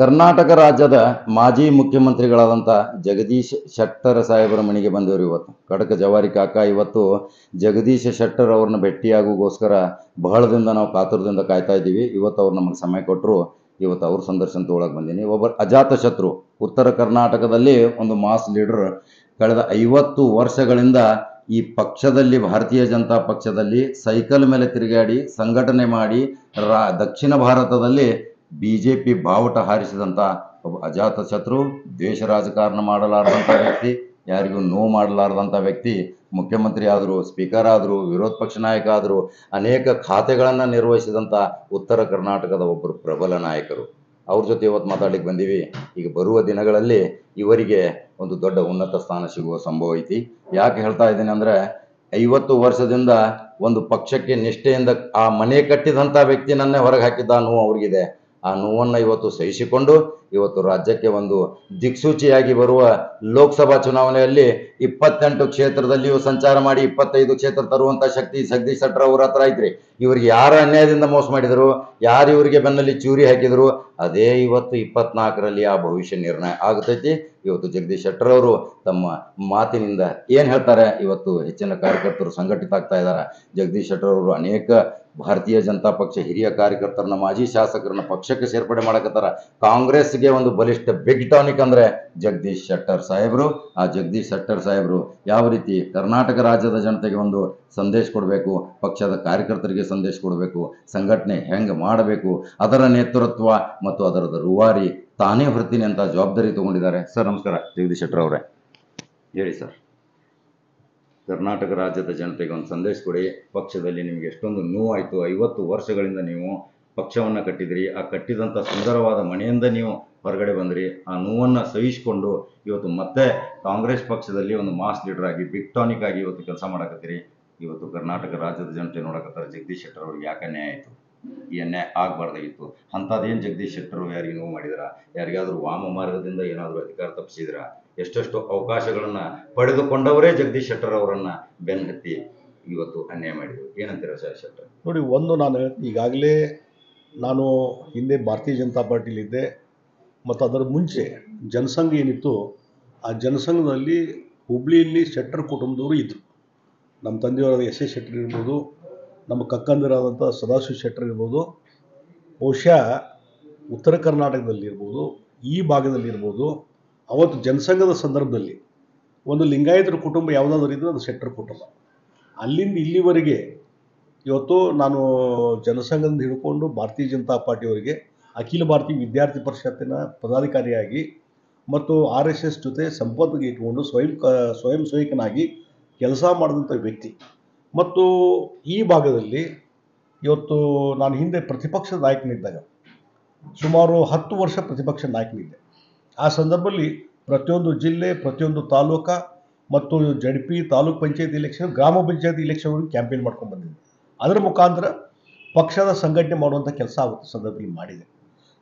ಕರ್ನಾಟಕ ರಾಜ್ಯದ ಮಾಜಿ ಮುಖ್ಯಮಂತ್ರಿಗಳಾದಂಥ ಜಗದೀಶ್ ಶೆಟ್ಟರ್ ಸಾಹೇಬರ ಮನೆಗೆ ಬಂದವರು ಇವತ್ತು. ಖಡಕ ಜವಾರಿ ಕಾಕ ಇವತ್ತು ಜಗದೀಶ್ ಶೆಟ್ಟರ್ ಅವ್ರನ್ನ ಭೇಟಿಯಾಗೋಗೋಸ್ಕರ ಬಹಳದಿಂದ ನಾವು ಕಾತುರದಿಂದ ಕಾಯ್ತಾ ಇದ್ದೀವಿ. ಇವತ್ತು ಅವ್ರು ನಮಗೆ ಸಮಯ ಕೊಟ್ಟರು. ಇವತ್ತು ಅವ್ರ ಸಂದರ್ಶನ ತೊಗೊಳಕ್ಕೆ ಬಂದೀನಿ. ಒಬ್ಬ ಅಜಾತ ಶತ್ರು, ಉತ್ತರ ಕರ್ನಾಟಕದಲ್ಲಿ ಒಂದು ಮಾಸ್ ಲೀಡರ್, ಕಳೆದ 50 ವರ್ಷಗಳಿಂದ ಈ ಪಕ್ಷದಲ್ಲಿ, ಭಾರತೀಯ ಜನತಾ ಪಕ್ಷದಲ್ಲಿ ಸೈಕಲ್ ಮೇಲೆ ತಿರುಗಾಡಿ ಸಂಘಟನೆ ಮಾಡಿ ದಕ್ಷಿಣ ಭಾರತದಲ್ಲಿ BJP ಬಾವುಟ ಹಾರಿಸಿದಂಥ ಒಬ್ಬ ಅಜಾತ ಶತ್ರು, ದ್ವೇಷ ರಾಜಕಾರಣ ಮಾಡಲಾರದಂಥ ವ್ಯಕ್ತಿ, ಯಾರಿಗೂ ನೋವು ಮಾಡಲಾರದಂಥ ವ್ಯಕ್ತಿ, ಮುಖ್ಯಮಂತ್ರಿ ಆದರು, ಸ್ಪೀಕರ್ ಆದರು, ವಿರೋಧ ಪಕ್ಷ ನಾಯಕ ಆದರು, ಅನೇಕ ಖಾತೆಗಳನ್ನು ನಿರ್ವಹಿಸಿದಂಥ ಉತ್ತರ ಕರ್ನಾಟಕದ ಒಬ್ಬರು ಪ್ರಬಲ ನಾಯಕರು. ಅವ್ರ ಜೊತೆ ಇವತ್ತು ಮಾತಾಡ್ಲಿಕ್ಕೆ ಬಂದೀವಿ. ಈಗ ಬರುವ ದಿನಗಳಲ್ಲಿ ಇವರಿಗೆ ಒಂದು ದೊಡ್ಡ ಉನ್ನತ ಸ್ಥಾನ ಸಿಗುವ ಸಂಭವ ಐತಿ. ಯಾಕೆ ಹೇಳ್ತಾ ಇದ್ದೀನಿ ಅಂದರೆ, 50 ವರ್ಷದಿಂದ ಒಂದು ಪಕ್ಷಕ್ಕೆ ನಿಷ್ಠೆಯಿಂದ ಆ ಮನೆ ಕಟ್ಟಿದಂಥ ವ್ಯಕ್ತಿನನ್ನೇ ಹೊರಗೆ ಹಾಕಿದ್ದ ನೋವು ಅವ್ರಿಗಿದೆ. ಆ ನೋವನ್ನು ಇವತ್ತು ಸಹಿಸಿಕೊಂಡು ಇವತ್ತು ರಾಜ್ಯಕ್ಕೆ ಒಂದು ದಿಕ್ಸೂಚಿಯಾಗಿ ಬರುವ ಲೋಕಸಭಾ ಚುನಾವಣೆಯಲ್ಲಿ 28 ಕ್ಷೇತ್ರದಲ್ಲಿಯೂ ಸಂಚಾರ ಮಾಡಿ 25 ಕ್ಷೇತ್ರ ತರುವಂಥ ಶಕ್ತಿ ಜಗದೀಶ್ ಶೆಟ್ಟರ್ ಅವ್ರ ಹತ್ರ ಐತ್ರಿ. ಇವರಿಗೆ ಯಾರ ಅನ್ಯಾಯದಿಂದ ಮೋಸ ಮಾಡಿದರು, ಯಾರು ಇವರಿಗೆ ಬೆನ್ನಲ್ಲಿ ಚೂರಿ ಹಾಕಿದರು, ಅದೇ ಇವತ್ತು 24ರಲ್ಲಿ ಆ ಭವಿಷ್ಯ ನಿರ್ಣಯ ಆಗುತ್ತೈತಿ. ಇವತ್ತು ಜಗದೀಶ್ ಶೆಟ್ಟರ್ ಅವರು ತಮ್ಮ ಮಾತಿನಿಂದ ಏನು ಹೇಳ್ತಾರೆ, ಇವತ್ತು ಹೆಚ್ಚಿನ ಕಾರ್ಯಕರ್ತರು ಸಂಘಟಿತ ಆಗ್ತಾ ಇದ್ದಾರೆ. ಜಗದೀಶ್ ಶೆಟ್ಟರ್ ಅವರು ಅನೇಕ ಭಾರತೀಯ ಜನತಾ ಪಕ್ಷ ಹಿರಿಯ ಕಾರ್ಯಕರ್ತರನ್ನ, ಮಾಜಿ ಶಾಸಕರನ್ನ ಪಕ್ಷಕ್ಕೆ ಸೇರ್ಪಡೆ ಮಾಡಕತ್ತಾರ. ಕಾಂಗ್ರೆಸ್ಗೆ ಒಂದು ಬಲಿಷ್ಠ ಬಿಗ್ ಟಾನಿಕ್ ಅಂದರೆ ಜಗದೀಶ್ ಶೆಟ್ಟರ್ ಸಾಹೇಬರು. ಆ ಜಗದೀಶ್ ಶೆಟ್ಟರ್ ಸಾಹೇಬರು ಯಾವ ರೀತಿ ಕರ್ನಾಟಕ ರಾಜ್ಯದ ಜನತೆಗೆ ಒಂದು ಸಂದೇಶ ಕೊಡಬೇಕು, ಪಕ್ಷದ ಕಾರ್ಯಕರ್ತರಿಗೆ ಸಂದೇಶ ಕೊಡಬೇಕು, ಸಂಘಟನೆ ಹೆಂಗೆ ಮಾಡಬೇಕು, ಅದರ ನೇತೃತ್ವ ಮತ್ತು ಅದರದ ರೂವಾರಿ ತಾನೇ ಹೊರ್ತೀನಿ ಅಂತ ಜವಾಬ್ದಾರಿ ತಗೊಂಡಿದ್ದಾರೆ. ಸರ್ ನಮಸ್ಕಾರ. ಜಗದೀಶ್ ಶೆಟ್ಟರ್ ಅವರೇ, ಹೇಳಿ ಸರ್. ಕರ್ನಾಟಕ ರಾಜ್ಯದ ಜನತೆಗೆ ಒಂದು ಸಂದೇಶ ಕೊಡಿ. ಪಕ್ಷದಲ್ಲಿ ನಿಮಗೆ ಎಷ್ಟೊಂದು ನೋವಾಯಿತು, 50 ವರ್ಷಗಳಿಂದ ನೀವು ಪಕ್ಷವನ್ನು ಕಟ್ಟಿದ್ರಿ, ಆ ಕಟ್ಟಿದಂಥ ಸುಂದರವಾದ ಮನೆಯಿಂದ ನೀವು ಹೊರಗಡೆ ಬಂದ್ರಿ. ಆ ನೋವನ್ನು ಸಹಿಸಿಕೊಂಡು ಇವತ್ತು ಮತ್ತೆ ಕಾಂಗ್ರೆಸ್ ಪಕ್ಷದಲ್ಲಿ ಒಂದು ಮಾಸ್ ಲೀಡರ್ ಆಗಿ, ಬಿಗ್ ಟಾನಿಕ್ ಆಗಿ ಇವತ್ತು ಕೆಲಸ ಮಾಡಕತ್ತೀರಿ. ಇವತ್ತು ಕರ್ನಾಟಕ ರಾಜ್ಯದ ಜನತೆ ನೋಡಕತ್ತಾರೆ, ಜಗದೀಶ್ ಶೆಟ್ಟರ್ ಅವ್ರಿಗೆ ಯಾಕೆ ಅನ್ಯಾಯ ಆಯಿತು, ಈ ಅನ್ಯಾಯ ಆಗಬಾರ್ದಾಗಿತ್ತು. ಅಂಥದ್ದೇನು ಜಗದೀಶ್ ಶೆಟ್ಟರು ಯಾರಿಗೆ ನೋವು ಮಾಡಿದಾರ, ಯಾರಿಗಾದರೂ ವಾಮ ಮಾರ್ಗದಿಂದ ಏನಾದರೂ ಅಧಿಕಾರ ತಪ್ಪಿಸಿದ್ರ, ಎಷ್ಟೆಷ್ಟು ಅವಕಾಶಗಳನ್ನು ಪಡೆದುಕೊಂಡವರೇ ಜಗದೀಶ್ ಶೆಟ್ಟರ್ ಅವರನ್ನು ಬೆನ್ನತ್ತಿ ಇವತ್ತು ಅನ್ಯಾಯ ಮಾಡಿದರು. ಏನಂತೀರ ಸರ್ ಶೆಟ್ಟರ್? ನೋಡಿ, ಒಂದು ನಾನು ಈಗಾಗಲೇ ನಾನು ಹಿಂದೆ ಭಾರತೀಯ ಜನತಾ ಪಾರ್ಟಿಲಿದ್ದೆ, ಮತ್ತು ಅದರ ಮುಂಚೆ ಜನಸಂಘ ಏನಿತ್ತು, ಆ ಜನಸಂಘದಲ್ಲಿ ಹುಬ್ಳಿಯಲ್ಲಿ ಶೆಟ್ಟರ್ ಕುಟುಂಬದವರು ಇದ್ದರು. ನಮ್ಮ ತಂದೆಯವರಾದ ಎಸ್ ಶೆಟ್ಟರ್ ಇರ್ಬೋದು, ನಮ್ಮ ಕಕ್ಕಂದಿರಾದಂಥ ಸದಾಶಿವ ಶೆಟ್ಟರ್ ಇರ್ಬೋದು, ಬಹುಶಃ ಉತ್ತರ ಕರ್ನಾಟಕದಲ್ಲಿರ್ಬೋದು, ಈ ಭಾಗದಲ್ಲಿರ್ಬೋದು, ಅವತ್ತು ಜನಸಂಘದ ಸಂದರ್ಭದಲ್ಲಿ ಒಂದು ಲಿಂಗಾಯತರ ಕುಟುಂಬ ಯಾವುದಾದ್ರೂ ಇದ್ದರೆ ಅದು ಶೆಟ್ಟರ್ ಕುಟುಂಬ. ಅಲ್ಲಿಂದ ಇಲ್ಲಿವರೆಗೆ ಇವತ್ತು ನಾನು ಜನಸಂಘದಿಂದ ಹಿಡ್ಕೊಂಡು ಭಾರತೀಯ ಜನತಾ ಪಾರ್ಟಿಯವರಿಗೆ ಅಖಿಲ ಭಾರತೀಯ ವಿದ್ಯಾರ್ಥಿ ಪರಿಷತ್ತಿನ ಪದಾಧಿಕಾರಿಯಾಗಿ ಮತ್ತು RSS ಜೊತೆ ಸಂಪರ್ಕ ಇಟ್ಕೊಂಡು ಸ್ವಯಂ ಸೇವಕನಾಗಿ ಕೆಲಸ ಮಾಡಿದಂಥ ವ್ಯಕ್ತಿ. ಮತ್ತು ಈ ಭಾಗದಲ್ಲಿ ಇವತ್ತು ನಾನು ಹಿಂದೆ ಪ್ರತಿಪಕ್ಷ ನಾಯಕನಿದ್ದಾಗ ಸುಮಾರು 10 ವರ್ಷ ಪ್ರತಿಪಕ್ಷ ನಾಯಕನಿದ್ದೆ. ಆ ಸಂದರ್ಭದಲ್ಲಿ ಪ್ರತಿಯೊಂದು ಜಿಲ್ಲೆ, ಪ್ರತಿಯೊಂದು ತಾಲೂಕು ಮತ್ತು ZP ತಾಲೂಕ್ ಪಂಚಾಯತ್ ಇಲೆಕ್ಷನ್, ಗ್ರಾಮ ಪಂಚಾಯತ್ ಇಲೆಕ್ಷನ್ವರೆಗೂ ಕ್ಯಾಂಪೇನ್ ಮಾಡ್ಕೊಂಡು ಬಂದಿದ್ದೆ. ಅದರ ಮುಖಾಂತರ ಪಕ್ಷದ ಸಂಘಟನೆ ಮಾಡುವಂಥ ಕೆಲಸ ಆವತ್ತು ಸಂದರ್ಭದಲ್ಲಿ ಮಾಡಿದೆ.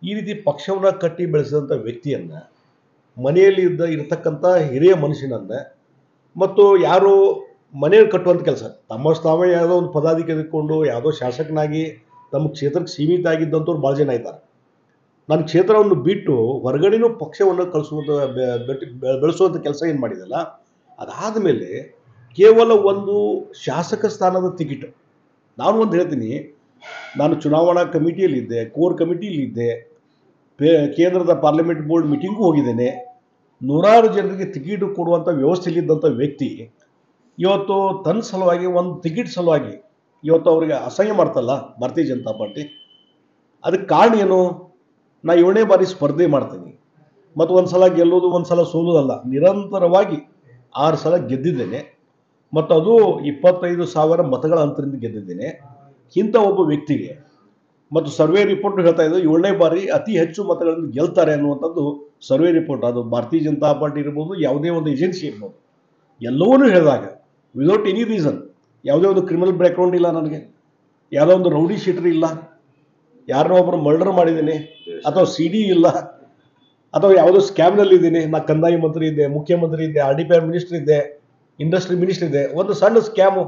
ಈ ರೀತಿ ಪಕ್ಷವನ್ನು ಕಟ್ಟಿ ಬೆಳೆಸಿದಂಥ ವ್ಯಕ್ತಿಯನ್ನು, ಮನೆಯಲ್ಲಿ ಇರತಕ್ಕಂಥ ಹಿರಿಯ ಮನುಷ್ಯನನ್ನು, ಮತ್ತು ಯಾರು ಮನೆಯಲ್ಲಿ ಕಟ್ಟುವಂಥ ಕೆಲಸ, ತಾವೇ ಯಾವುದೋ ಒಂದು ಪದಾಧಿಕಾರಿ ಇಟ್ಕೊಂಡು ಯಾವುದೋ ಶಾಸಕನಾಗಿ ತಮ್ಮ ಕ್ಷೇತ್ರಕ್ಕೆ ಸೀಮಿತ ಆಗಿದ್ದಂಥವ್ರು ಭಾಳ ಜನ ಇದ್ದಾರೆ. ನನ್ನ ಕ್ಷೇತ್ರವನ್ನು ಬಿಟ್ಟು ಹೊರಗಡೆನೂ ಪಕ್ಷವನ್ನು ಬೆಳೆಸುವಂಥ ಕೆಲಸ ಏನು ಮಾಡಿದಲ್ಲ. ಅದಾದ ಮೇಲೆ ಕೇವಲ ಒಂದು ಶಾಸಕ ಸ್ಥಾನದ ಟಿಕೆಟ್, ನಾನು ಒಂದು ಹೇಳ್ತೀನಿ, ನಾನು ಚುನಾವಣಾ ಕಮಿಟಿಯಲ್ಲಿದ್ದೆ, ಕೋರ್ ಕಮಿಟಿಯಲ್ಲಿದ್ದೆ, ಕೇಂದ್ರದ ಪಾರ್ಲಿಮೆಂಟ್ ಬೋರ್ಡ್ ಮೀಟಿಂಗೂ ಹೋಗಿದ್ದೇನೆ. 100 ಜನರಿಗೆ ಟಿಕೆಟ್ ಕೊಡುವಂಥ ವ್ಯವಸ್ಥೆಯಲ್ಲಿದ್ದಂಥ ವ್ಯಕ್ತಿ ಇವತ್ತು ತನ್ನ ಸಲುವಾಗಿ, ಒಂದು ಟಿಕೆಟ್ ಸಲುವಾಗಿ ಇವತ್ತು ಅವರಿಗೆ ಅಸಹ್ಯ ಮಾಡ್ತಲ್ಲ ಭಾರತೀಯ ಜನತಾ ಪಾರ್ಟಿ. ಅದಕ್ಕೆ ಕಾರಣ ಏನು? ನಾ 7ನೇ ಬಾರಿ ಸ್ಪರ್ಧೆ ಮಾಡ್ತೀನಿ, ಮತ್ತು ಒಂದು ಸಲ ಗೆಲ್ಲೋದು, ಒಂದು ಸಲ ಸೋಲೋದಲ್ಲ, ನಿರಂತರವಾಗಿ 6 ಸಲ ಗೆದ್ದಿದ್ದೇನೆ, ಮತ್ತು ಅದು 25,000 ಮತಗಳ ಅಂತರದಿಂದ ಗೆದ್ದಿದ್ದೇನೆ. ಇಂಥ ಒಬ್ಬ ವ್ಯಕ್ತಿಗೆ ಮತ್ತು ಸರ್ವೆ ರಿಪೋರ್ಟ್ ಹೇಳ್ತಾ ಇದ್ದು 7ನೇ ಬಾರಿ ಅತಿ ಹೆಚ್ಚು ಮತಗಳನ್ನು ಗೆಲ್ತಾರೆ ಅನ್ನುವಂಥದ್ದು ಸರ್ವೆ ರಿಪೋರ್ಟ್. ಅದು ಭಾರತೀಯ ಜನತಾ ಪಾರ್ಟಿ ಇರ್ಬೋದು, ಯಾವುದೇ ಒಂದು ಏಜೆನ್ಸಿ ಇರ್ಬೋದು, ಎಲ್ಲವನ್ನೂ ಹೇಳಿದಾಗ ವಿದೌಟ್ ಎನಿ ರೀಸನ್, ಯಾವುದೇ ಒಂದು ಕ್ರಿಮಿನಲ್ ಬ್ಯಾಕ್ಗ್ರೌಂಡ್ ಇಲ್ಲ ನನಗೆ, ಯಾವುದೋ ಒಂದು ರೌಡಿ ಶೀಟರ್ ಇಲ್ಲ, ಯಾರನ್ನೋ ಒಬ್ಬರು ಮರ್ಡರ್ ಮಾಡಿದ್ದೀನಿ, ಅಥವಾ CD ಇಲ್ಲ, ಅಥವಾ ಯಾವುದೋ ಸ್ಕ್ಯಾಮ್ನಲ್ಲಿದ್ದೀನಿ. ನಾ ಕಂದಾಯ ಮಂತ್ರಿ ಇದ್ದೆ, ಮುಖ್ಯಮಂತ್ರಿ ಇದ್ದೆ, RDPR ಮಿನಿಸ್ಟರ್ ಇದ್ದೆ, ಇಂಡಸ್ಟ್ರಿ ಮಿನಿಸ್ಟರ್ ಇದ್ದೆ. ಒಂದು ಸಣ್ಣ ಸ್ಕ್ಯಾಮು,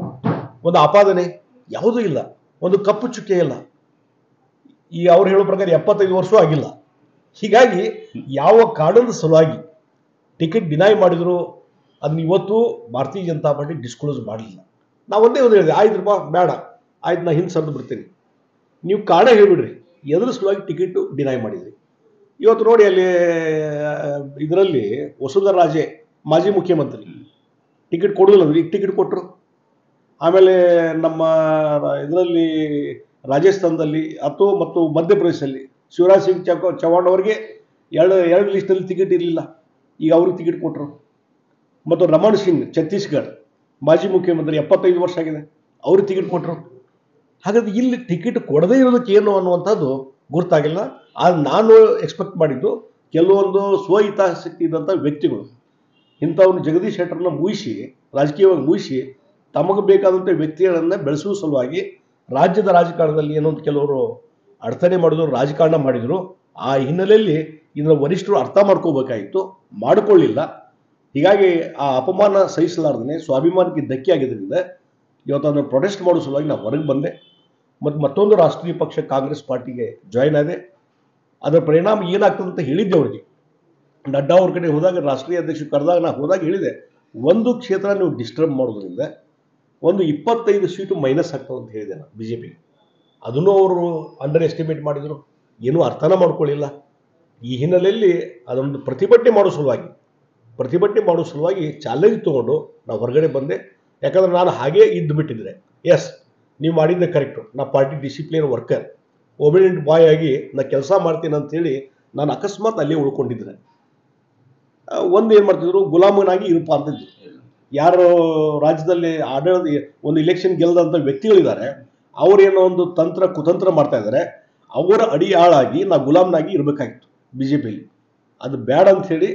ಒಂದು ಆಪಾದನೆ ಯಾವುದೂ ಇಲ್ಲ, ಒಂದು ಕಪ್ಪು ಚುಕ್ಕೆ ಇಲ್ಲ. ಈ ಅವ್ರು ಹೇಳೋ ಪ್ರಕಾರ 75 ವರ್ಷವೂ ಆಗಿಲ್ಲ. ಹೀಗಾಗಿ ಯಾವ ಕಾರಣದ ಸಲುವಾಗಿ ಟಿಕೆಟ್ ಡಿನೈ ಮಾಡಿದ್ರು ಅದನ್ನ ಇವತ್ತು ಭಾರತೀಯ ಜನತಾ ಪಾರ್ಟಿ ಡಿಸ್ಕ್ಲೋಸ್ ಮಾಡಲಿಲ್ಲ. ನಾವು ಒಂದೇ ಒಂದು ಹೇಳಿದೆ, ಆಯ್ತು ಬೇಡ, ಆಯ್ತು ನಾ ಹಿಂದೆ ಸರಿದು ಬಿಡ್ತೀನಿ, ನೀವು ಕಾರಣ ಹೇಳ್ಬಿಡ್ರಿ ಎದ್ರ ಸಲುವಾಗಿ ಟಿಕೆಟ್ ಡಿನೈ ಮಾಡಿದ್ರಿ. ಇವತ್ತು ನೋಡಿ ಅಲ್ಲಿ ಇದರಲ್ಲಿ ವಸುಂಧರಾ ರಾಜೆ ಮಾಜಿ ಮುಖ್ಯಮಂತ್ರಿ ಟಿಕೆಟ್ ಕೊಡೋದಿಲ್ಲ ಅಂದ್ರೆ ಈಗ ಟಿಕೆಟ್ ಕೊಟ್ಟರು. ಆಮೇಲೆ ನಮ್ಮ ಇದರಲ್ಲಿ ರಾಜಸ್ಥಾನದಲ್ಲಿ ಮತ್ತು ಮಧ್ಯಪ್ರದೇಶದಲ್ಲಿ ಶಿವರಾಜ್ ಸಿಂಗ್ ಚೌಹಾಣ್ ಅವರಿಗೆ ಎರಡು ಲಿಸ್ಟಲ್ಲಿ ಟಿಕೆಟ್ ಇರಲಿಲ್ಲ, ಈಗ ಅವ್ರಿಗೆ ಟಿಕೆಟ್ ಕೊಟ್ಟರು. ಮತ್ತು ರಮಣ್ ಸಿಂಗ್ ಛತ್ತೀಸ್ಗಢ ಮಾಜಿ ಮುಖ್ಯಮಂತ್ರಿ 75 ವರ್ಷ ಆಗಿದೆ, ಅವ್ರಿಗೆ ಟಿಕೆಟ್ ಕೊಟ್ಟರು. ಹಾಗಾದ್ರೆ ಇಲ್ಲಿ ಟಿಕೆಟ್ ಕೊಡದೇ ಇರೋದಕ್ಕೆ ಏನು ಅನ್ನುವಂಥದ್ದು ಗೊತ್ತಾಗಿಲ್ಲ. ಆದ್ರೆ ನಾನು ಎಕ್ಸ್ಪೆಕ್ಟ್ ಮಾಡಿದ್ದು ಕೆಲವೊಂದು ಸ್ವಹಿತಾಸಕ್ತಿ ಇದ್ದಂಥ ವ್ಯಕ್ತಿಗಳು ಇಂಥವ್ನು ಜಗದೀಶ್ ಶೆಟ್ಟರ್ನ ಮುಗಿಸಿ ರಾಜಕೀಯವಾಗಿ ಮುಗಿಸಿ ತಮಗೆ ಬೇಕಾದಂಥ ವ್ಯಕ್ತಿಗಳನ್ನು ಬೆಳೆಸುವ ಸಲುವಾಗಿ ರಾಜ್ಯದ ರಾಜಕಾರಣದಲ್ಲಿ ಏನೊಂದು ಕೆಲವರು ಅಡತಡೆ ಮಾಡಿದ್ರು, ರಾಜಕಾರಣ ಮಾಡಿದರು. ಆ ಹಿನ್ನೆಲೆಯಲ್ಲಿ ಇದರ ವರಿಷ್ಠರು ಅರ್ಥ ಮಾಡ್ಕೋಬೇಕಾಗಿತ್ತು, ಮಾಡಿಕೊಳ್ಳಿಲ್ಲ. ಹೀಗಾಗಿ ಆ ಅಪಮಾನ ಸಹಿಸಲಾರ್ದೇ ಸ್ವಾಭಿಮಾನಕ್ಕೆ ಧಕ್ಕೆ ಆಗಿದ್ದರಿಂದ ಇವತ್ತು ಅದನ್ನು ಪ್ರೊಟೆಸ್ಟ್ ಮಾಡೋ ಸಲುವಾಗಿ ನಾನು ಹೊರಗೆ ಬಂದೆ. ಮತ್ತು ಮತ್ತೊಂದು ರಾಷ್ಟ್ರೀಯ ಪಕ್ಷ ಕಾಂಗ್ರೆಸ್ ಪಾರ್ಟಿಗೆ ಜಾಯ್ನ್ ಆದೆ. ಅದರ ಪರಿಣಾಮ ಏನಾಗ್ತದೆ ಅಂತ ಹೇಳಿದ್ದೆ ಅವರಿಗೆ. ನಡ್ಡಾ ಅವ್ರ ಕಡೆ ಹೋದಾಗ, ರಾಷ್ಟ್ರೀಯ ಅಧ್ಯಕ್ಷರು ಕರೆದಾಗ ನಾನು ಹೋದಾಗ ಹೇಳಿದೆ, ಒಂದು ಕ್ಷೇತ್ರ ನೀವು ಡಿಸ್ಟರ್ಬ್ ಮಾಡೋದ್ರಿಂದ ಒಂದು 25 ಸೀಟು ಮೈನಸ್ ಆಗ್ತದೆ ಅಂತ ಹೇಳಿದೆ ನಾನು BJPಗೆ. ಅದನ್ನು ಅವರು ಅಂಡರ್ ಎಸ್ಟಿಮೇಟ್ ಮಾಡಿದರು, ಏನೂ ಅರ್ಥನ ಮಾಡ್ಕೊಳ್ಳಿಲ್ಲ. ಈ ಹಿನ್ನೆಲೆಯಲ್ಲಿ ಅದೊಂದು ಪ್ರತಿಭಟನೆ ಮಾಡೋ ಸಲುವಾಗಿ ಚಾಲೆಂಜ್ ತೊಗೊಂಡು ನಾವು ಹೊರಗಡೆ ಬಂದೆ. ಯಾಕಂದ್ರೆ ನಾನು ಹಾಗೇ ಇದ್ದು ಬಿಟ್ಟಿದ್ರೆ, ಎಸ್ ನೀವು ಮಾಡಿದ್ದೆ ಕರೆಕ್ಟು, ನಾ ಪಾರ್ಟಿ ಡಿಸಿಪ್ಲಿನ್ ವರ್ಕರ್, ಒಬಿಡಿಯಂಟ್ ಬಾಯ್ ಆಗಿ ನಾ ಕೆಲಸ ಮಾಡ್ತೀನಿ ಅಂತೇಳಿ ನಾನು ಅಕಸ್ಮಾತ್ ಅಲ್ಲೇ ಉಳ್ಕೊಂಡಿದ್ರೆ ಒಂದು ಏನು ಮಾಡ್ತಿದ್ರು, ಗುಲಾಮನಾಗಿ ಇರಪ್ಪ ಅಂತಿದ್ರು. ಯಾರು ರಾಜ್ಯದಲ್ಲಿ ಒಂದು ಇಲೆಕ್ಷನ್ ಗೆಲ್ಲದಂಥ ವ್ಯಕ್ತಿಗಳಿದ್ದಾರೆ, ಅವರೇನೋ ಒಂದು ಕುತಂತ್ರ ಮಾಡ್ತಾ ಇದ್ದಾರೆ, ಅವರ ಅಡಿಯಾಳಾಗಿ ನಾ ಗುಲಾಮನಾಗಿ ಇರಬೇಕಾಗಿತ್ತು BJPಯಲ್ಲಿ. ಅದು ಬೇಡ ಅಂಥೇಳಿ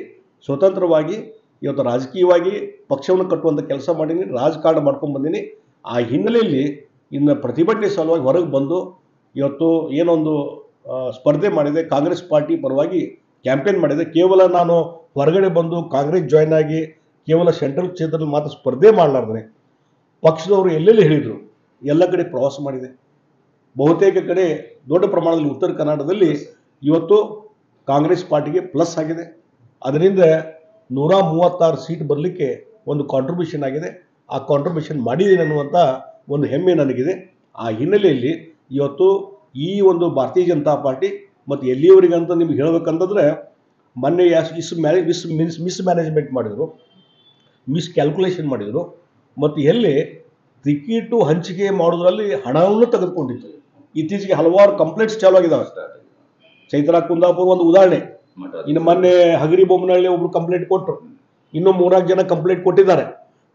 ಸ್ವತಂತ್ರವಾಗಿ ಇವತ್ತು ರಾಜಕೀಯವಾಗಿ ಪಕ್ಷವನ್ನು ಕಟ್ಟುವಂಥ ಕೆಲಸ ಮಾಡೀನಿ, ರಾಜಕಾರಣ ಮಾಡ್ಕೊಂಡು ಬಂದೀನಿ. ಆ ಹಿನ್ನೆಲೆಯಲ್ಲಿ ಇನ್ನು ಪ್ರತಿಭಟನೆ ಸಲುವಾಗಿ ಹೊರಗೆ ಬಂದು ಇವತ್ತು ಏನೊಂದು ಸ್ಪರ್ಧೆ ಮಾಡಿದೆ, ಕಾಂಗ್ರೆಸ್ ಪಾರ್ಟಿ ಪರವಾಗಿ ಕ್ಯಾಂಪೇನ್ ಮಾಡಿದೆ. ಕೇವಲ ನಾನು ಹೊರಗಡೆ ಬಂದು ಕಾಂಗ್ರೆಸ್ ಜಾಯ್ನ್ ಆಗಿ ಕೇವಲ ಸೆಂಟ್ರಲ್ ಕ್ಷೇತ್ರದಲ್ಲಿ ಮಾತ್ರ ಸ್ಪರ್ಧೆ ಮಾಡಲಾರ್ದೆ ಪಕ್ಷದವರು ಎಲ್ಲೆಲ್ಲಿ ಹೇಳಿದರು ಎಲ್ಲ ಕಡೆ ಪ್ರವಾಸ ಮಾಡಿದೆ. ಬಹುತೇಕ ಕಡೆ ದೊಡ್ಡ ಪ್ರಮಾಣದಲ್ಲಿ ಉತ್ತರ ಕರ್ನಾಟಕದಲ್ಲಿ ಇವತ್ತು ಕಾಂಗ್ರೆಸ್ ಪಾರ್ಟಿಗೆ ಪ್ಲಸ್ ಆಗಿದೆ. ಅದರಿಂದ 136 ಸೀಟ್ ಬರಲಿಕ್ಕೆ ಒಂದು ಕಾಂಟ್ರಿಬ್ಯೂಷನ್ ಆಗಿದೆ. ಆ ಕಾಂಟ್ರಿಬ್ಯೂಷನ್ ಮಾಡಿದ್ದೀನಿ ಅನ್ನುವಂಥ ಒಂದು ಹೆಮ್ಮೆ ನನಗಿದೆ. ಆ ಹಿನ್ನೆಲೆಯಲ್ಲಿ ಇವತ್ತು ಈ ಒಂದು ಭಾರತೀಯ ಜನತಾ ಪಾರ್ಟಿ ಮತ್ತು ಎಲ್ಲಿಯವರೆಗಂತ ನಿಮ್ಗೆ ಹೇಳಬೇಕಂತಂದ್ರೆ, ಮೊನ್ನೆ ಮಿಸ್ಮ್ಯಾನೇಜ್ಮೆಂಟ್ ಮಾಡಿದರು, ಕ್ಯಾಲ್ಕುಲೇಷನ್ ಮಾಡಿದರು, ಮತ್ತು ಎಲ್ಲಿ ಟಿಕೆಟು ಹಂಚಿಕೆ ಮಾಡೋದ್ರಲ್ಲಿ ಹಣವನ್ನು ತೆಗೆದುಕೊಂಡಿತ್ತು. ಇತ್ತೀಚೆಗೆ ಹಲವಾರು ಕಂಪ್ಲೇಂಟ್ಸ್ ಚಾಲು ಆಗಿದ್ದಾವೆ. ಚೈತ್ರಾ ಕುಂದಾಪುರ ಒಂದು ಉದಾಹರಣೆ. ಇನ್ನು ಮೊನ್ನೆ ಹಗರಿ ಬೊಮ್ಮನಹಳ್ಳಿ ಒಬ್ರು ಕಂಪ್ಲೇಂಟ್ ಕೊಟ್ಟರು, ಇನ್ನೂ 3-4 ಜನ ಕಂಪ್ಲೇಂಟ್ ಕೊಟ್ಟಿದ್ದಾರೆ.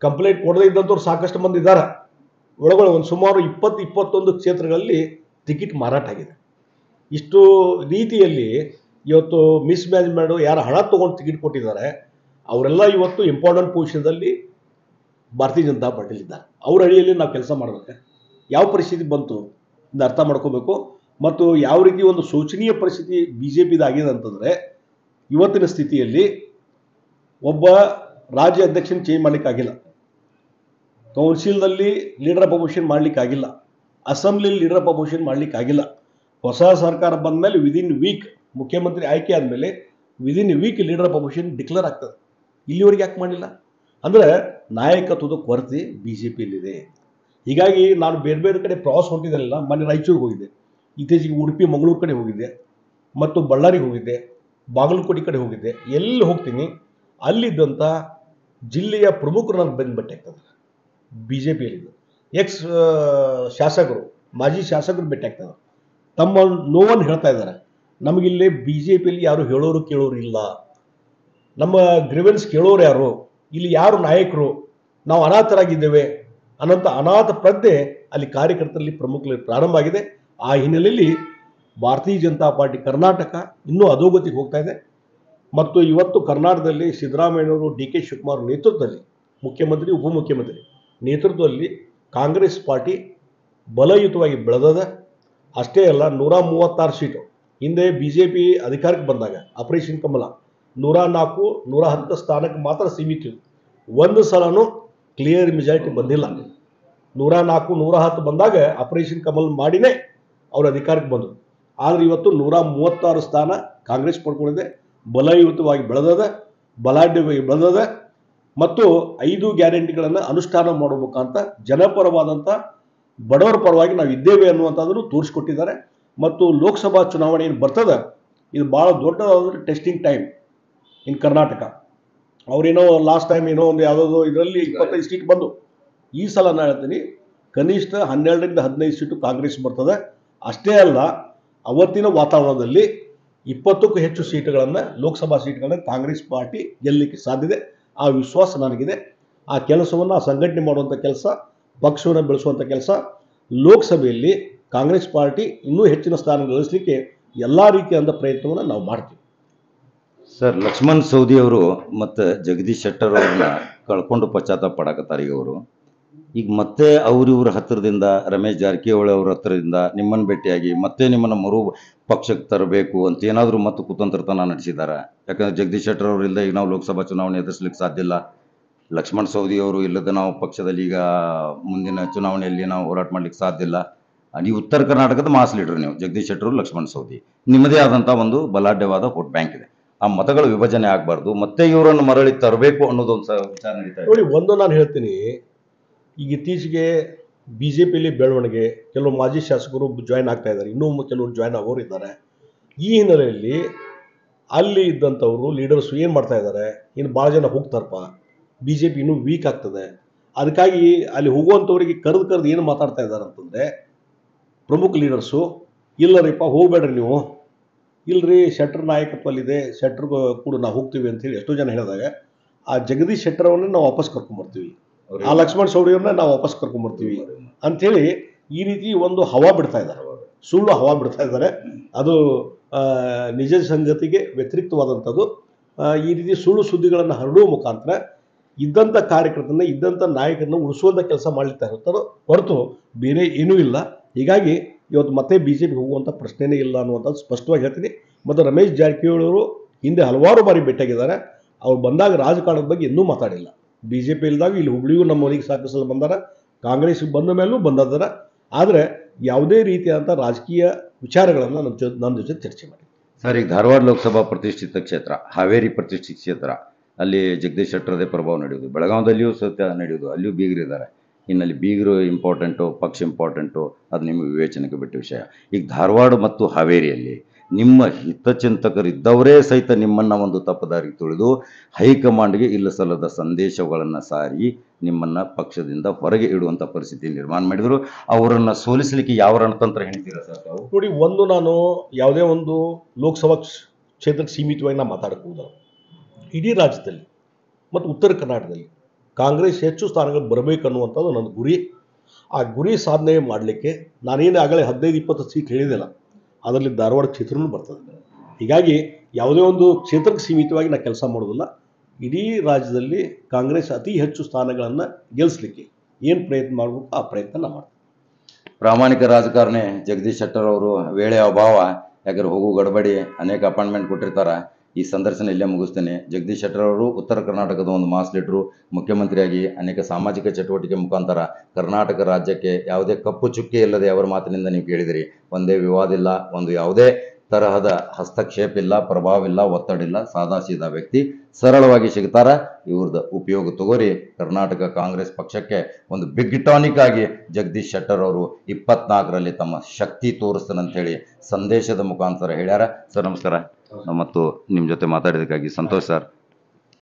ಕಂಪ್ಲೇಂಟ್ ಕೊಡದೇ ಇದ್ದಂಥವ್ರು ಸಾಕಷ್ಟು ಮಂದಿ ಇದ್ದಾರೆ. ಒಳಗಡೆ ಒಂದು ಸುಮಾರು 20-21 ಕ್ಷೇತ್ರಗಳಲ್ಲಿ ಟಿಕೆಟ್ ಮಾರಾಟ ಆಗಿದೆ. ಇಷ್ಟು ರೀತಿಯಲ್ಲಿ ಇವತ್ತು ಮಿಸ್ಮ್ಯಾನೇಜ್ಮೆಂಟ್ ಯಾರು ಹಣ ತೊಗೊಂಡು ಟಿಕೆಟ್ ಕೊಟ್ಟಿದ್ದಾರೆ ಅವರೆಲ್ಲ ಇವತ್ತು ಇಂಪಾರ್ಟೆಂಟ್ ಪೊಸಿಷನ್ದಲ್ಲಿ ಭಾರತೀಯ ಜನತಾ ಪಾರ್ಟಿಲಿದ್ದಾರೆ. ಅವ್ರ ಅಡಿಯಲ್ಲಿ ನಾವು ಕೆಲಸ ಮಾಡಬೇಕು. ಯಾವ ಪರಿಸ್ಥಿತಿ ಬಂತು ಅಂತ ಅರ್ಥ ಮಾಡ್ಕೋಬೇಕು. ಮತ್ತು ಯಾವ ರೀತಿ ಒಂದು ಶೋಚನೀಯ ಪರಿಸ್ಥಿತಿ BJPದು ಆಗಿದೆ ಅಂತಂದರೆ, ಇವತ್ತಿನ ಸ್ಥಿತಿಯಲ್ಲಿ ಒಬ್ಬ ರಾಜ್ಯ ಅಧ್ಯಕ್ಷನ ಚೇಂಜ್ ಮಾಡಲಿಕ್ಕಾಗಿಲ್ಲ, ಕೌನ್ಸಿಲ್ನಲ್ಲಿ ಲೀಡರ್ ಆಫ್ ಅಪೋಸಿಷನ್ ಮಾಡಲಿಕ್ಕಾಗಿಲ್ಲ, ಅಸೆಂಬ್ಲಿಲಿ ಲೀಡರ್ ಆಫ್ ಅಪೋಸಿಷನ್ ಮಾಡಲಿಕ್ಕಾಗಿಲ್ಲ. ಹೊಸ ಸರ್ಕಾರ ಬಂದ ಮೇಲೆ ವಿದಿನ್ ವೀಕ್ ಮುಖ್ಯಮಂತ್ರಿ ಆಯ್ಕೆ ಆದಮೇಲೆ within week leader of opposition declare ಆಗ್ತದೆ. ಇಲ್ಲಿವರೆಗೆ ಯಾಕೆ ಮಾಡಲಿಲ್ಲ ಅಂದರೆ ನಾಯಕತ್ವದ ಕೊರತೆ BJPಯಲ್ಲಿದೆ. ಹೀಗಾಗಿ ನಾನು ಬೇರೆ ಬೇರೆ ಕಡೆ ಪ್ರವಾಸ ಹೊಂಟಿದ್ದೆಲ್ಲ. ಮೊನ್ನೆ ರಾಯಚೂರಿಗೆ ಹೋಗಿದ್ದೆ, ಇತ್ತೀಚೆಗೆ ಉಡುಪಿ ಮಂಗಳೂರು ಕಡೆ ಹೋಗಿದ್ದೆ, ಮತ್ತು ಬಳ್ಳಾರಿಗೆ ಹೋಗಿದ್ದೆ, ಬಾಗಲಕೋಟೆ ಕಡೆ ಹೋಗಿದ್ದೆ. ಎಲ್ಲಿ ಹೋಗ್ತೀನಿ ಅಲ್ಲಿದ್ದಂಥ ಜಿಲ್ಲೆಯ ಪ್ರಮುಖರು ನನಗೆ ಬಂದು ಭೇಟಿ ಆಗ್ತದೆ. BJPಯಲ್ಲಿದ್ದು ಎಕ್ಸ್ ಶಾಸಕರು, ಮಾಜಿ ಶಾಸಕರು ಭೇಟಿ ಆಗ್ತದೆ. ತಮ್ಮ ನೋವನ್ನು ಹೇಳ್ತಾ ಇದ್ದಾರೆ. ನಮಗಿಲ್ಲಿ BJPಯಲ್ಲಿ ಯಾರು ಹೇಳೋರು ಕೇಳೋರು ಇಲ್ಲ, ನಮ್ಮ ಗ್ರಿವೆನ್ಸ್ ಕೇಳೋರು ಯಾರು, ಇಲ್ಲಿ ಯಾರು ನಾಯಕರು, ನಾವು ಅನಾಥರಾಗಿದ್ದೇವೆ ಅನ್ನೋಂಥ ಅನಾಥ ಪ್ರಜ್ಞೆ ಅಲ್ಲಿ ಕಾರ್ಯಕರ್ತರಲ್ಲಿ ಪ್ರಮುಖರಲ್ಲಿ ಪ್ರಾರಂಭ ಆಗಿದೆ. ಆ ಹಿನ್ನೆಲೆಯಲ್ಲಿ ಭಾರತೀಯ ಜನತಾ ಪಾರ್ಟಿ ಕರ್ನಾಟಕ ಇನ್ನೂ ಅಧೋಗತಿಗೆ ಹೋಗ್ತಾ ಇದೆ. ಮತ್ತು ಇವತ್ತು ಕರ್ನಾಟಕದಲ್ಲಿ ಸಿದ್ದರಾಮಯ್ಯನವರು DK ಶಿವಕುಮಾರ್ ನೇತೃತ್ವದಲ್ಲಿ, ಮುಖ್ಯಮಂತ್ರಿ ಉಪಮುಖ್ಯಮಂತ್ರಿ ನೇತೃತ್ವದಲ್ಲಿ ಕಾಂಗ್ರೆಸ್ ಪಾರ್ಟಿ ಬಲಯುತವಾಗಿ ಬೆಳೆದದ. ಅಷ್ಟೇ ಅಲ್ಲ, 136 ಸೀಟು. ಹಿಂದೆ BJP ಅಧಿಕಾರಕ್ಕೆ ಬಂದಾಗ ಆಪರೇಷನ್ ಕಮಲ 104, 110 ಸ್ಥಾನಕ್ಕೆ ಮಾತ್ರ ಸೀಮಿತ. ಒಂದು ಸಲನೂ ಕ್ಲಿಯರ್ ಮೆಜಾರಿಟಿ ಬಂದಿಲ್ಲ. 104, 110 ಬಂದಾಗ ಆಪರೇಷನ್ ಕಮಲ್ ಮಾಡಿನೇ ಅವರು ಅಧಿಕಾರಕ್ಕೆ ಬಂದರು. ಆದರೆ ಇವತ್ತು 136 ಸ್ಥಾನ ಕಾಂಗ್ರೆಸ್ ಪಡ್ಕೊಂಡಿದೆ, ಬಲಯುತವಾಗಿ ಬೆಳೆದದ, ಬಲಾಢ್ಯವಾಗಿ ಬೆಳೆದದ ಮತ್ತು 5 ಗ್ಯಾರಂಟಿಗಳನ್ನು ಅನುಷ್ಠಾನ ಮಾಡುವ ಮುಖಾಂತರ ಜನಪರವಾದಂಥ ಬಡವರ ಪರವಾಗಿ ನಾವು ಇದ್ದೇವೆ ಅನ್ನುವಂಥದ್ದನ್ನು ತೋರಿಸ್ಕೊಟ್ಟಿದ್ದಾರೆ. ಮತ್ತು ಲೋಕಸಭಾ ಚುನಾವಣೆ ಏನು ಬರ್ತದೆ ಇದು ಭಾಳ ದೊಡ್ಡದಾದ ಟೆಸ್ಟಿಂಗ್ ಟೈಮ್ ಇನ್ ಕರ್ನಾಟಕ. ಅವರೇನೋ ಲಾಸ್ಟ್ ಟೈಮ್ ಏನೋ ಒಂದು ಯಾವುದೋ ಇದರಲ್ಲಿ 25 ಸೀಟ್ ಬಂದು, ಈ ಸಲ ನಾನು ಹೇಳ್ತೀನಿ ಕನಿಷ್ಠ 12ರಿಂದ 15 ಸೀಟು ಕಾಂಗ್ರೆಸ್ ಬರ್ತದೆ. ಅಷ್ಟೇ ಅಲ್ಲ, ಅವತ್ತಿನ ವಾತಾವರಣದಲ್ಲಿ 20ಕ್ಕೂ ಹೆಚ್ಚು ಸೀಟುಗಳನ್ನು, ಲೋಕಸಭಾ ಸೀಟ್ಗಳನ್ನು ಕಾಂಗ್ರೆಸ್ ಪಾರ್ಟಿ ಗೆಲ್ಲಲಿಕ್ಕೆ ಸಾಧ್ಯತೆ. ಆ ವಿಶ್ವಾಸ ನನಗಿದೆ. ಆ ಕೆಲಸವನ್ನು ಸಂಘಟನೆ ಮಾಡುವಂಥ ಕೆಲಸ, ಪಕ್ಷವನ್ನು ಬೆಳೆಸುವಂಥ ಕೆಲಸ, ಲೋಕಸಭೆಯಲ್ಲಿ ಕಾಂಗ್ರೆಸ್ ಪಾರ್ಟಿ ಇನ್ನೂ ಹೆಚ್ಚಿನ ಸ್ಥಾನ ಗಳಿಸಲಿಕ್ಕೆ ಎಲ್ಲ ರೀತಿಯಾದ ಪ್ರಯತ್ನವನ್ನು ನಾವು ಮಾಡ್ತೀವಿ. ಸರ್, ಲಕ್ಷ್ಮಣ್ ಸವದಿ ಅವರು ಮತ್ತು ಜಗದೀಶ್ ಶೆಟ್ಟರ್ ಅವ್ರನ್ನ ಕಳ್ಕೊಂಡು ಪಶ್ಚಾತ್ತಾಪ ಪಡಕತ್ತಾರೆ ಈಗ ಅವರು. ಈಗ ಮತ್ತೆ ಅವ್ರಿವ್ರ ಹತ್ತಿರದಿಂದ, ರಮೇಶ್ ಜಾರಕಿಹೊಳಿ ಅವ್ರ ಹತ್ತಿರದಿಂದ ನಿಮ್ಮನ್ನು ಭೇಟಿಯಾಗಿ ಮತ್ತೆ ನಿಮ್ಮನ್ನು ಮರು ಪಕ್ಷಕ್ಕೆ ತರಬೇಕು ಅಂತ ಏನಾದರೂ ಮತ್ತು ಕುತಂತ್ರತನ ನಡೆಸಿದ್ದಾರೆ. ಯಾಕಂದರೆ ಜಗದೀಶ್ ಶೆಟ್ಟರ್ ಅವರು ಇಲ್ಲದೆ ಈಗ ನಾವು ಲೋಕಸಭಾ ಚುನಾವಣೆ ಎದುರಿಸಲಿಕ್ಕೆ ಸಾಧ್ಯ ಇಲ್ಲ. ಲಕ್ಷ್ಮಣ್ ಸವದಿ ಅವರು ಇಲ್ಲದೆ ನಾವು ಪಕ್ಷದಲ್ಲಿ ಈಗ ಮುಂದಿನ ಚುನಾವಣೆಯಲ್ಲಿ ನಾವು ಹೋರಾಟ ಮಾಡಲಿಕ್ಕೆ ಸಾಧ್ಯ ಇಲ್ಲ. ನೀವು ಉತ್ತರ ಕರ್ನಾಟಕದ ಮಾಸ್ ಲೀಡರ್, ನೀವು ಜಗದೀಶ್ ಶೆಟ್ಟರು, ಲಕ್ಷ್ಮಣ್ ಸವದಿ, ನಿಮ್ಮದೇ ಆದಂಥ ಒಂದು ಬಲಾಢ್ಯವಾದ ವೋಟ್ ಬ್ಯಾಂಕ್ ಇದೆ. ಆ ಮತಗಳ ವಿಭಜನೆ ಆಗಬಾರ್ದು, ಮತ್ತೆ ಇವರನ್ನು ಮರಳಿ ತರಬೇಕು ಅನ್ನೋದೊಂದು ವಿಚಾರ ನಡೀತಾ ಇದೆ. ನೋಡಿ, ಒಂದು ನಾನು ಹೇಳ್ತೀನಿ, ಈಗ ಇತ್ತೀಚೆಗೆ BJPಯಲ್ಲಿ ಬೆಳವಣಿಗೆ, ಕೆಲವು ಮಾಜಿ ಶಾಸಕರು ಜಾಯ್ನ್ ಆಗ್ತಾ ಇದ್ದಾರೆ, ಇನ್ನೂ ಕೆಲವರು ಜಾಯ್ನ್ ಆಗೋರು ಇದ್ದಾರೆ. ಈ ಹಿನ್ನೆಲೆಯಲ್ಲಿ ಅಲ್ಲಿ ಇದ್ದಂಥವರು ಲೀಡರ್ಸು ಏನು ಮಾಡ್ತಾ ಇದ್ದಾರೆ, ಇನ್ನು ಭಾಳ ಜನ ಹೋಗ್ತಾರಪ್ಪ, BJP ಇನ್ನೂ ವೀಕ್ ಆಗ್ತದೆ, ಅದಕ್ಕಾಗಿ ಅಲ್ಲಿ ಹೋಗುವಂಥವ್ರಿಗೆ ಕರೆದು ಏನು ಮಾತಾಡ್ತಾ ಇದ್ದಾರೆ ಅಂತಂದರೆ ಪ್ರಮುಖ ಲೀಡರ್ಸು, ಇಲ್ಲರಿಪ್ಪ ಹೋಗಬೇಡ್ರಿ ನೀವು, ಇಲ್ಲರಿ ಶೆಟ್ಟರ್ ನಾಯಕತ್ವಲ್ಲಿದೆ, ಶೆಟ್ಟರ್ ಕೂಡ ನಾವು ಹೋಗ್ತೀವಿ ಅಂತೇಳಿ ಎಷ್ಟೋ ಜನ ಹೇಳಿದಾಗ ಆ ಜಗದೀಶ್ ಶೆಟ್ಟರ್ ಅವರನ್ನ ನಾವು ವಾಪಸ್ ಕರ್ಕೊಂಬರ್ತೀವಿ, ಆ ಲಕ್ಷ್ಮಣ್ ಸವದಿಯವ್ರನ್ನ ನಾವು ವಾಪಸ್ ಕರ್ಕೊಂಬರ್ತೀವಿ ಅಂಥೇಳಿ ಈ ರೀತಿ ಒಂದು ಹವಾ ಬಿಡ್ತಾ ಇದ್ದಾರೆ, ಸುಳ್ಳು ಹವಾ ಬಿಡ್ತಾ ಇದ್ದಾರೆ. ಅದು ನಿಜ ಸಂಗತಿಗೆ ವ್ಯತಿರಿಕ್ತವಾದಂಥದ್ದು. ಈ ರೀತಿ ಸುಳ್ಳು ಸುದ್ದಿಗಳನ್ನು ಹರಡುವ ಮುಖಾಂತರ ಇದ್ದಂಥ ಕಾರ್ಯಕರ್ತನ, ಇದ್ದಂಥ ನಾಯಕರನ್ನು ಉಳಿಸುವಂಥ ಕೆಲಸ ಮಾಡಲಿಕ್ಕೆ ಇರ್ತಾರೋ ಹೊರತು ಬೇರೆ ಏನೂ ಇಲ್ಲ. ಹೀಗಾಗಿ ಇವತ್ತು ಮತ್ತೆ BJP ಹೋಗುವಂಥ ಪ್ರಶ್ನೆನೇ ಇಲ್ಲ ಅನ್ನುವಂಥದ್ದು ಸ್ಪಷ್ಟವಾಗಿ ಹೇಳ್ತೀನಿ. ಮತ್ತು ರಮೇಶ್ ಜಾರಕಿಹೊಳಿ ಅವರು ಹಿಂದೆ ಹಲವಾರು ಬಾರಿ ಭೇಟಿಯಾಗಿದ್ದಾರೆ. ಅವ್ರು ಬಂದಾಗ ರಾಜಕಾರಣದ ಬಗ್ಗೆ ಇನ್ನೂ ಮಾತಾಡಿಲ್ಲ. BJP ಇಲ್ದಾಗ ಇಲ್ಲಿ ಹುಬ್ಳಿಗೂ ನಮ್ಮ ಮನೆಗೆ ಸಾಕಷ್ಟು ಸಲ ಬಂದಾರ, ಕಾಂಗ್ರೆಸ್ ಬಂದ ಮೇಲೂ ಬಂದಿದ್ದಾರೆ. ಆದರೆ ಯಾವುದೇ ರೀತಿಯಾದಂಥ ರಾಜಕೀಯ ವಿಚಾರಗಳನ್ನು ನನ್ನ ಜೊತೆ ಚರ್ಚೆ ಮಾಡಿ. ಸರ್, ಈಗ ಧಾರವಾಡ ಲೋಕಸಭಾ ಪ್ರತಿಷ್ಠಿತ ಕ್ಷೇತ್ರ, ಹಾವೇರಿ ಪ್ರತಿಷ್ಠಿತ ಕ್ಷೇತ್ರ, ಅಲ್ಲಿ ಜಗದೀಶ್ ಶೆಟ್ಟರದೇ ಪ್ರಭಾವ ನಡೆಯೋದು, ಬೆಳಗಾವದಲ್ಲಿಯೂ ಸತ್ಯ ನಡೆಯೋದು, ಅಲ್ಲಿಯೂ ಬೀಗರಿದ್ದಾರೆ. ಇನ್ನಲ್ಲಿ ಬೀಗರು ಇಂಪಾರ್ಟೆಂಟು, ಪಕ್ಷ ಇಂಪಾರ್ಟೆಂಟು, ಅದು ನಿಮ್ಮ ವಿವೇಚನೆಗೆ ಬಿಟ್ಟ ವಿಷಯ. ಈಗ ಧಾರವಾಡ ಮತ್ತು ಹಾವೇರಿಯಲ್ಲಿ ನಿಮ್ಮ ಹಿತಚಿಂತಕರಿದ್ದವರೇ ಸಹಿತ ನಿಮ್ಮನ್ನು ಒಂದು ತಪ್ಪದಾರಿಗೆ ತುಳಿದು ಹೈಕಮಾಂಡ್ಗೆ ಇಲ್ಲ ಸಲ್ಲದ ಸಂದೇಶಗಳನ್ನು ಸಾರಿ ನಿಮ್ಮನ್ನು ಪಕ್ಷದಿಂದ ಹೊರಗೆ ಇಡುವಂಥ ಪರಿಸ್ಥಿತಿ ನಿರ್ಮಾಣ ಮಾಡಿದರು. ಅವರನ್ನು ಸೋಲಿಸಲಿಕ್ಕೆ ಯಾವ ರಣತಂತ್ರ ಹೆಣಿತೀರಾ ಸರ್ ತಾವು? ನೋಡಿ, ಒಂದು ನಾನು ಯಾವುದೇ ಒಂದು ಲೋಕಸಭಾ ಕ್ಷೇತ್ರಕ್ಕೆ ಸೀಮಿತವಾಗಿ ನಾನು ಮಾತಾಡಬಹುದು. ಇಡೀ ರಾಜ್ಯದಲ್ಲಿ ಮತ್ತು ಉತ್ತರ ಕರ್ನಾಟಕದಲ್ಲಿ ಕಾಂಗ್ರೆಸ್ ಹೆಚ್ಚು ಸ್ಥಾನಗಳು ಬರಬೇಕು ಅನ್ನುವಂಥದ್ದು ನನ್ನ ಗುರಿ. ಆ ಗುರಿ ಸಾಧನೆ ಮಾಡಲಿಕ್ಕೆ ನಾನೇನು ಆಗಲೇ 15-20 ಸೀಟ್ ಹೇಳಿದೆಲ್ಲ, ಅದರಲ್ಲಿ ಧಾರವಾಡ ಕ್ಷೇತ್ರನೂ ಬರ್ತದೆ. ಹೀಗಾಗಿ ಯಾವುದೇ ಒಂದು ಕ್ಷೇತ್ರಕ್ಕೆ ಸೀಮಿತವಾಗಿ ನಾನು ಕೆಲಸ ಮಾಡೋದಿಲ್ಲ. ಇಡೀ ರಾಜ್ಯದಲ್ಲಿ ಕಾಂಗ್ರೆಸ್ ಅತಿ ಹೆಚ್ಚು ಸ್ಥಾನಗಳನ್ನು ಗೆಲ್ಲಿಸಲಿಕ್ಕೆ ಏನು ಪ್ರಯತ್ನ ಮಾಡಬೇಕು ಆ ಪ್ರಯತ್ನ ನಾನು ಮಾಡ್ತೀನಿ. ಪ್ರಾಮಾಣಿಕ ರಾಜಕಾರಣಿ ಜಗದೀಶ್ ಶೆಟ್ಟರ್ ಅವರು ವೇಳೆ ಅಭಾವ, ಯಾಕಂದ್ರೆ ಹೋಗು ಗಡಬಡಿ, ಅನೇಕ ಅಪಾಯಿಂಟ್ಮೆಂಟ್ ಕೊಟ್ಟಿರ್ತಾರೆ. ಈ ಸಂದರ್ಶನ ಇಲ್ಲೇ ಮುಗಿಸ್ತೇನೆ. ಜಗದೀಶ್ ಶೆಟ್ಟರ್ ಅವರು ಉತ್ತರ ಕರ್ನಾಟಕದ ಒಂದು ಮಾಸ್ ಲೀಡರು, ಮುಖ್ಯಮಂತ್ರಿಯಾಗಿ ಅನೇಕ ಸಾಮಾಜಿಕ ಚಟುವಟಿಕೆ ಮುಖಾಂತರ ಕರ್ನಾಟಕ ರಾಜ್ಯಕ್ಕೆ ಯಾವುದೇ ಕಪ್ಪು ಚುಕ್ಕೆ ಇಲ್ಲದೆ ಅವರ ಮಾತಿನಿಂದ ನೀವು ಕೇಳಿದಿರಿ. ಒಂದೇ ವಿವಾದ ಇಲ್ಲ, ಒಂದು ಯಾವುದೇ ತರಹದ ಹಸ್ತಕ್ಷೇಪ ಇಲ್ಲ, ಪ್ರಭಾವ ಇಲ್ಲ, ಒತ್ತಡ ಇಲ್ಲ, ಸಾದಾ ಸೀದಾ ವ್ಯಕ್ತಿ, ಸರಳವಾಗಿ ಸಿಗ್ತಾರ. ಇವ್ರದ್ದು ಉಪಯೋಗ ತಗೋರಿ. ಕರ್ನಾಟಕ ಕಾಂಗ್ರೆಸ್ ಪಕ್ಷಕ್ಕೆ ಒಂದು ಬಿಗ್ ಟಾನಿಕ್ ಆಗಿ ಜಗದೀಶ್ ಶೆಟ್ಟರ್ ಅವರು 24ರಲ್ಲಿ ತಮ್ಮ ಶಕ್ತಿ ತೋರಿಸ್ತಾನಂತ ಹೇಳಿ ಸಂದೇಶದ ಮುಖಾಂತರ ಹೇಳ್ಯಾರ. ಸರ್, ನಮಸ್ಕಾರ. ಮತ್ತು ನಿಮ್ಮ ಜೊತೆ ಮಾತಾಡಿದ್ದಕ್ಕಾಗಿ ಸಂತೋಷ ಸರ್.